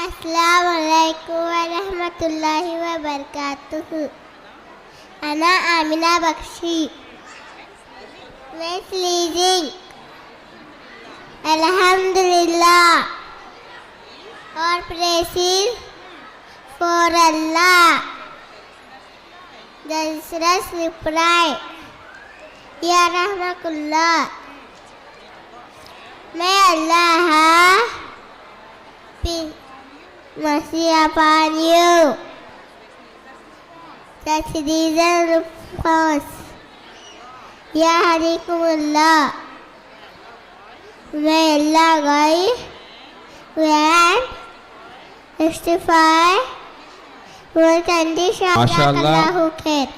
अस्सलामुअलैकुम वरहमतुल्लाहि वबरकातुहू। अना आमिना बख्शी। मैं स्लीजिंग अल्हम्दुलिल्लाह और प्रेसिस फॉर अल्लाह। दसरस रिप्लाई या रहमकुल्लाह। मैं अल्लाह Masih upon you. Tasdizan Rufus. Ya hadikumullah. May Allah guide and justify your condition. Mashallah. Jazakallahu khair.